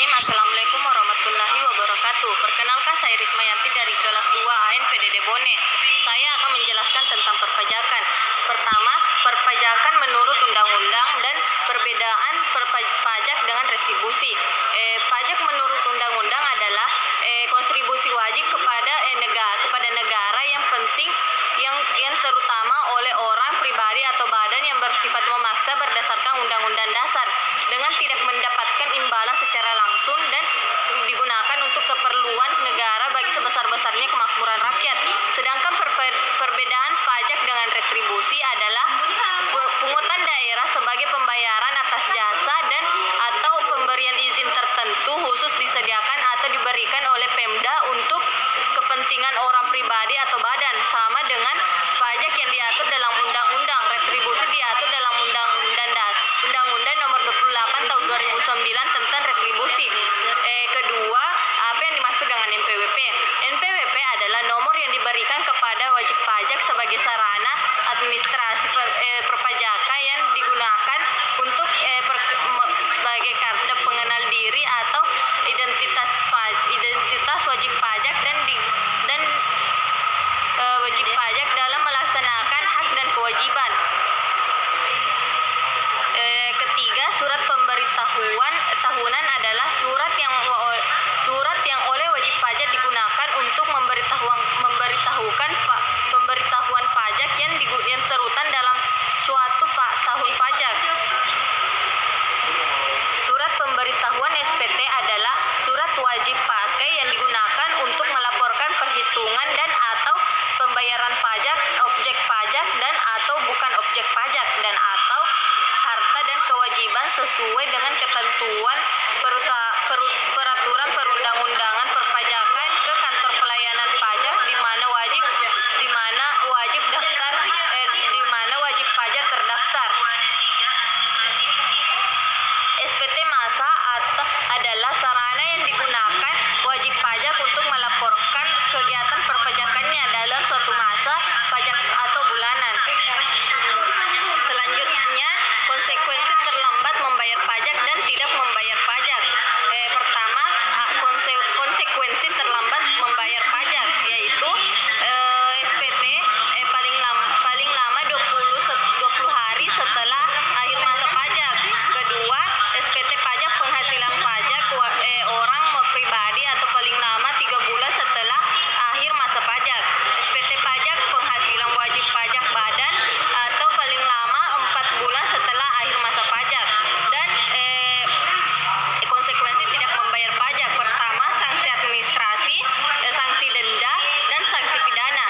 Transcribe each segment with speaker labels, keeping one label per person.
Speaker 1: Bismillahirrahmanirrahim. Assalamualaikum warahmatullahi wabarakatuh. Perkenalkan, saya Rismayanti dari kelas 2 ANPDD Bone. Saya akan menjelaskan tentang perpajakan. Pertama, perpajakan menurut undang-undang dan perbedaan pajak dengan retribusi. Pajak menurut undang-undang adalah kontribusi wajib kepada negara yang penting yang terutama oleh orang pribadi atau badan yang bersifat memaksa berdasarkan undang-undang dasar dengan tidak mendapatkan imbalan secara langsung dan digunakan untuk keperluan negara bagi sebesar-besarnya kemakmuran rakyat. Sedangkan perbedaan pajak dengan retribusi adalah pungutan daerah sebagai pembayaran atas jasa dan atau pemberian izin tertentu khusus disediakan atau diberikan oleh Pemda untuk kepentingan orang pribadi atau badan, sama dengan pajak yang diatur dalam undang-undang. Retribusi diatur dalam Undang-Undang Nomor 28 Tahun 2009 tentang retribusi. Kedua, apa yang dimaksud dengan NPWP? NPWP adalah nomor yang diberikan kepada wajib pajak sebagai sarana administrasi perpajakan yang digunakan untuk sebagai kartu pengenal diri atau identitas wajib pajak dan wajib pajak dalam melaksanakan hak dan kewajiban. Ketiga, surat pemberitahuan tahunan adalah surat yang oleh wajib pajak digunakan untuk memberitahukan pemberitahuan pajak yang terutan dalam suatu tahun pajak. Surat pemberitahuan SPT adalah surat wajib pakai yang digunakan untuk melaporkan perhitungan dan atau pembayaran pajak, objek pajak dan atau bukan objek pajak dan atau harta dan kewajiban sesuai dengan ketentuan peraturan perundang-undangan perpajakan ke kantor pelayanan pajak di mana wajib pajak terdaftar. SPT masa adalah sarana yang digunakan wajib pajak untuk melaporkan kegiatan perpajakannya dalam suatu masa pajak atau bulanan. Selanjutnya, konsekuensi terlambat membayar pajak dan tidak membayar pajak. Pertama, konsekuensi terlambat membayar pajak yaitu SPT paling lama 20 hari setelah akhir masa pajak. Kedua, SPT pajak penghasilan pajak orang pribadi atau paling lama 3 bulan setelah akhir masa pajak. SPT pajak penghasilan wajib pajak badan atau paling lama 4 bulan setelah akhir masa pajak. Dan konsekuensi tidak membayar pajak. Pertama, sanksi administrasi, sanksi denda, dan sanksi pidana.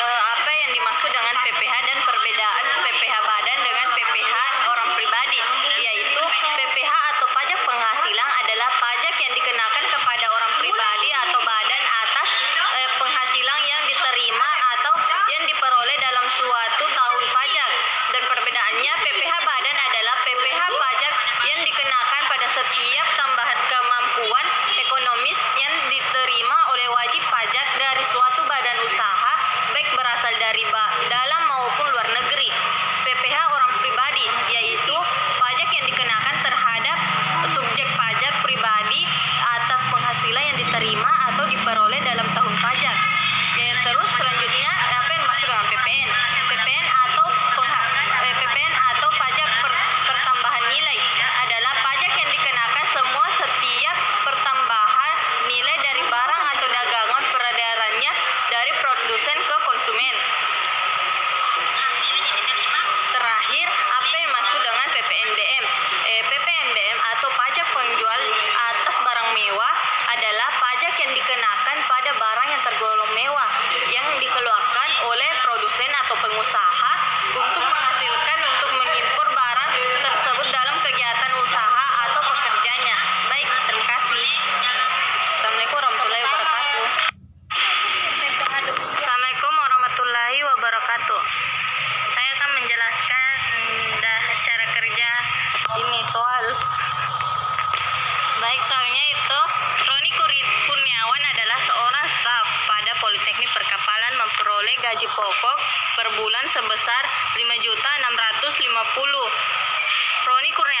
Speaker 1: Apa yang dimaksud dengan PPh dan perbedaan PPh badan dengan PPh orang pribadi, yaitu PPh atau pajak penghasilan adalah pajak yang dikenakan kepada orang pribadi atau badan atas penghasilan yang diterima atau yang diperoleh dalam suatu tahun pajak. Dan perbedaannya, PPh badan adalah PPh pajak yang dikenakan pada setiap tambahan kemampuan ekonomis yang diterima oleh wajib pajak dari suatu badan usaha, baik berasal dari dalam maupun luar negeri. PPh orang pribadi yaitu pajak yang dikenakan terhadap subjek pajak pribadi atas penghasilan yang diterima atau diperoleh dalam tahun pajak. Terus selanjutnya, apa yang dimaksud dengan PPN? PPN atau pajak pertambahan nilai adalah pajak yang dikenakan setiap pertambahan nilai dari barang atau dagangan peredarannya dari produsen ke konsumen. Terakhir, apa yang dimaksud dengan PPNBM? PPNBM atau pajak penjual atas barang mewah adalah pajak yang dikenakan pada barang yang tergolong mewah yang dikeluarkan oleh produsen atau pengusaha untuk menghasilkan untuk mengimpor barang tersebut dalam kegiatan usaha atau pekerjanya. Baik, terima kasih. Assalamualaikum warahmatullahi wabarakatuh. Assalamualaikum warahmatullahi wabarakatuh. Saya akan menjelaskan cara kerja ini soal. Baik, soalnya itu Roni Kurniawan adalah seorang staf pada Politeknik Perkapalan memperoleh gaji pokok per bulan sebesar 5.650. Roni Kurniawan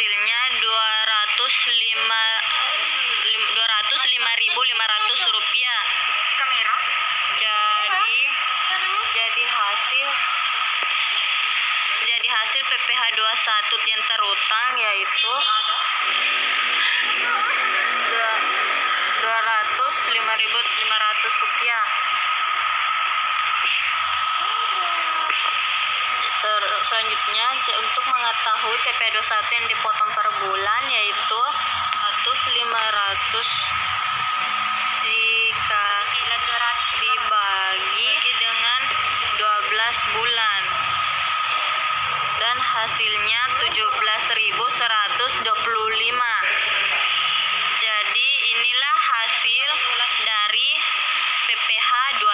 Speaker 1: hasilnya 205.500 rupiah.
Speaker 2: Kamera.
Speaker 1: Jadi hasil PPh 21 yang terutang yaitu 205.500 rupiah. Selanjutnya untuk mengetahui PP 21 yang dipotong per bulan yaitu 500 dibagi dengan 12 bulan dan hasilnya 17.125. Jadi inilah hasil dari PPh 21.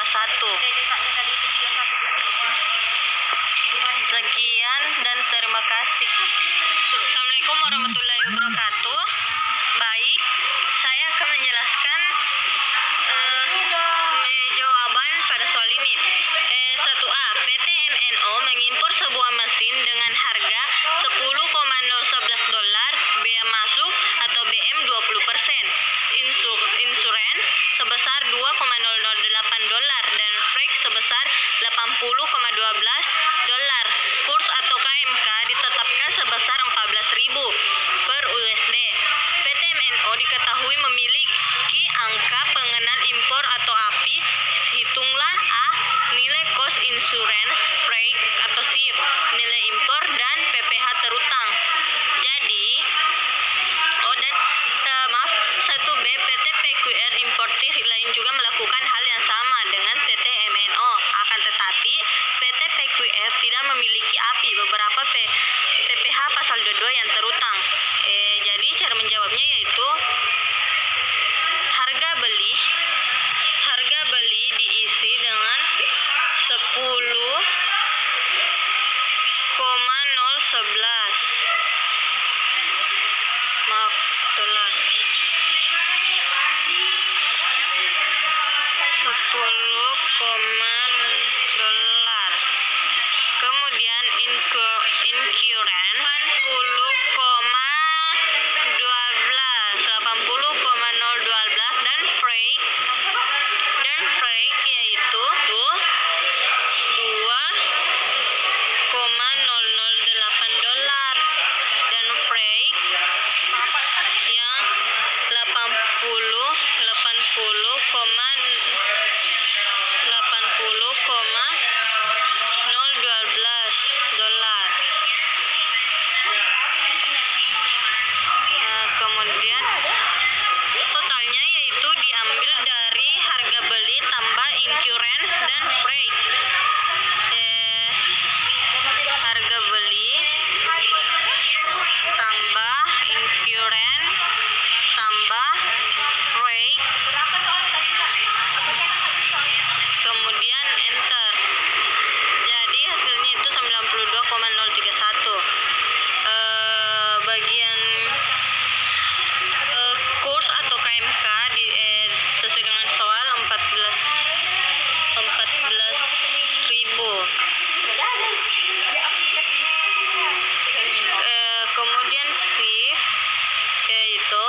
Speaker 1: Sekian dan terima kasih. Assalamualaikum warahmatullahi wabarakatuh. Baik, saya akan menjelaskan jawaban pada soal ini. 1A. PT MNO mengimpor sebuah mesin dengan harga $10,011, bea masuk atau BM 20%, insurans sebesar $2,008 dan freight sebesar $80,12. Kurs atau KMK ditetapkan sebesar 14.000 per USD. PT MNO diketahui memiliki angka pengenal impor atau API. Hitunglah A. Nilai cost insurance, freight atau shift, nilai impor dan PPh terutang. Jadi 1B. PT PQR importir lain juga melakukan hal yang sama dengan PT MNO. Akan tetapi PT PQR tidak memiliki API beberapa PPh pasal 22 yang terutang. Jadi cara menjawabnya yaitu harga beli diisi dengan 10,011 dolar. 10, kemudian incurrence 80,012 dan freight yaitu 2,008 dan freight yang 80,012 kemudian totalnya yaitu diambil dari harga beli tambah incurrence dan freight. Harga beli tambah incurrence tambah freight, kemudian enter. Jadi hasilnya itu 92,031. Bagian kurs atau KMK sesuai dengan soal 14.000. Kemudian shift yaitu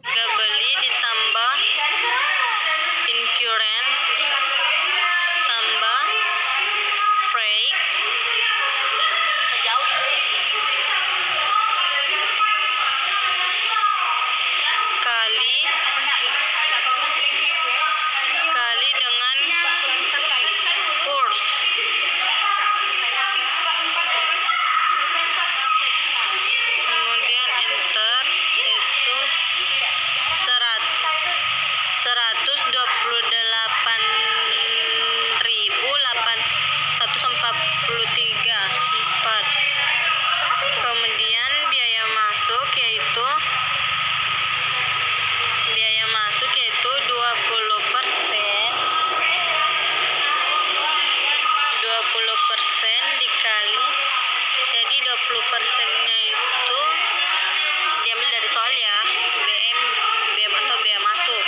Speaker 1: harga beli ditambah incurrence tambah freight kali dengan kurs. Kemudian enter itu 128.843. Kemudian biaya masuk yaitu 20% dikali, jadi 20%-nya itu diambil dari soal ya, BM atau bea masuk.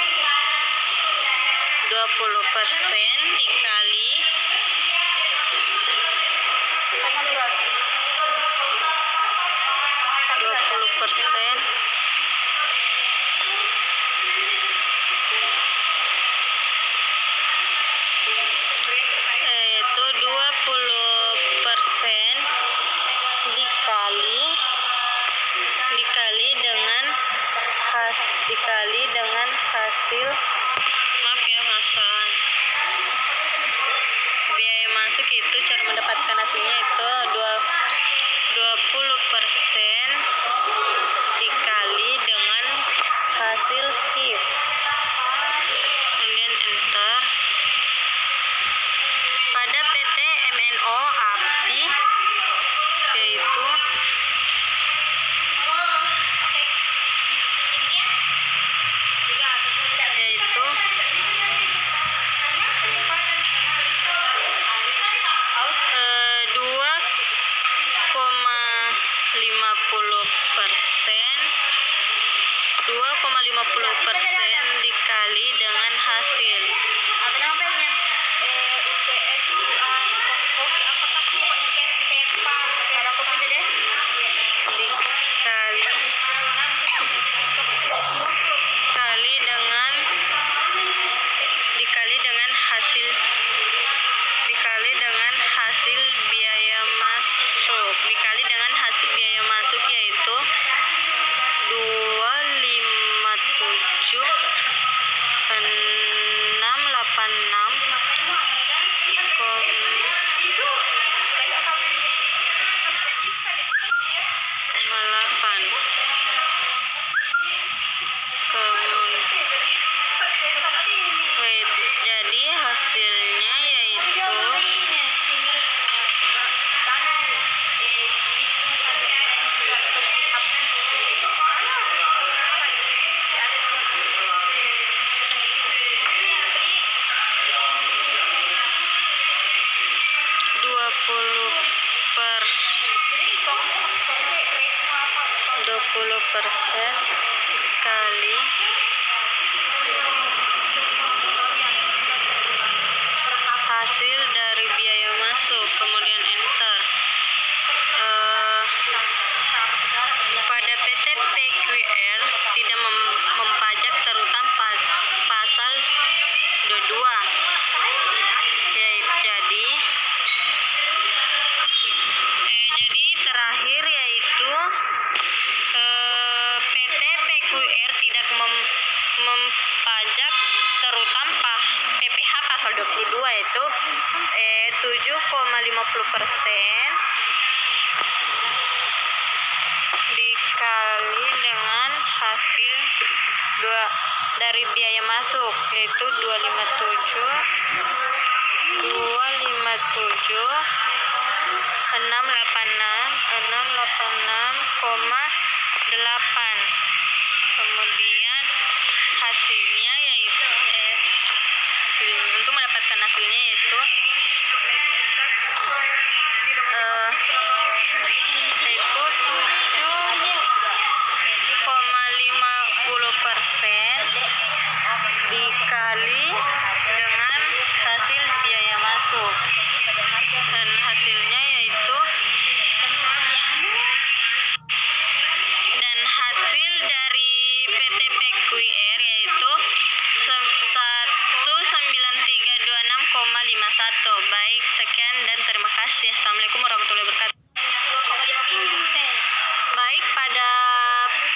Speaker 1: 20% dikali 20% yaitu 20% dikali dengan hasil, maaf ya masalah biaya masuk. Itu cara mendapatkan hasilnya itu 20% dikali dengan hasil shift, kemudian enter. Pada PT MNO API yaitu dua koma 50% dikali dengan hasil. Dikali dengan hasil biaya masuk yaitu 256,8. Jadi hasilnya yaitu 20% kali hasil dari biaya masuk, kemudian enter. Pada PT PQR tidak mempajak terutama pasal 22 jadi terakhir yaitu PT PQR tidak mempajak terutama PPh pasal 22 itu 7,50% dikali dengan hasil dari biaya masuk yaitu 686,8. Kemudian hasilnya yaitu untuk mendapatkan hasilnya yaitu 7,50% dikali dengan hasil biaya masuk, dan hasilnya yaitu hasil dari PT PQR yaitu 19326,51. Baik, sekian dan terima kasih. Assalamualaikum warahmatullahi wabarakatuh. Baik, pada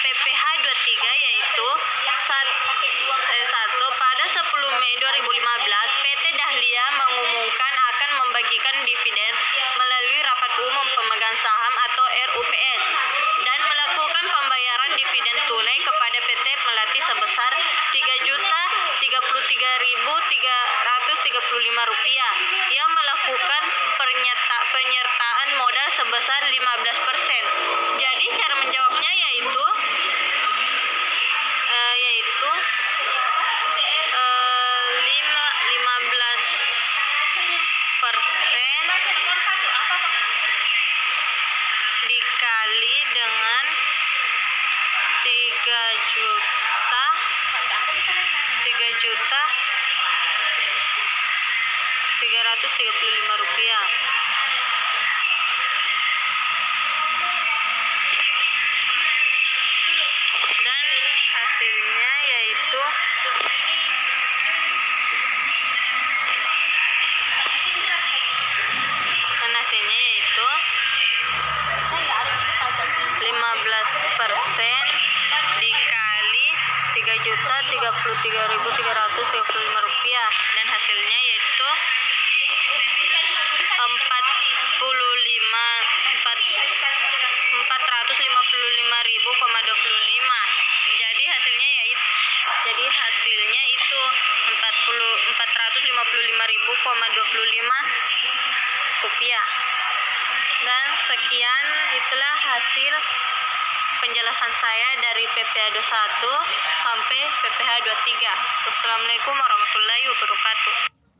Speaker 1: PPh 23 yaitu 1 pada 10 Mei 2015 PT Dahlia mengumumkan akan membagikan dividen melalui rapat umum pemegang saham atau RUPS dan melakukan pembayaran dividen tunai kepada PT Melati sebesar Rp3.033.335 yang melakukan penyertaan modal sebesar 15%. Jadi cara menjawabnya yaitu 15% dikali dengan 3 juta Rp335. Dan hasilnya yaitu yaitu 15% dikali Rp3.033.335, dan hasilnya yaitu 455.025. Jadi hasilnya itu 455.025 rupiah. Dan sekian, itulah hasil penjelasan saya dari PPH 21 sampai PPH 23. Wassalamualaikum warahmatullahi wabarakatuh.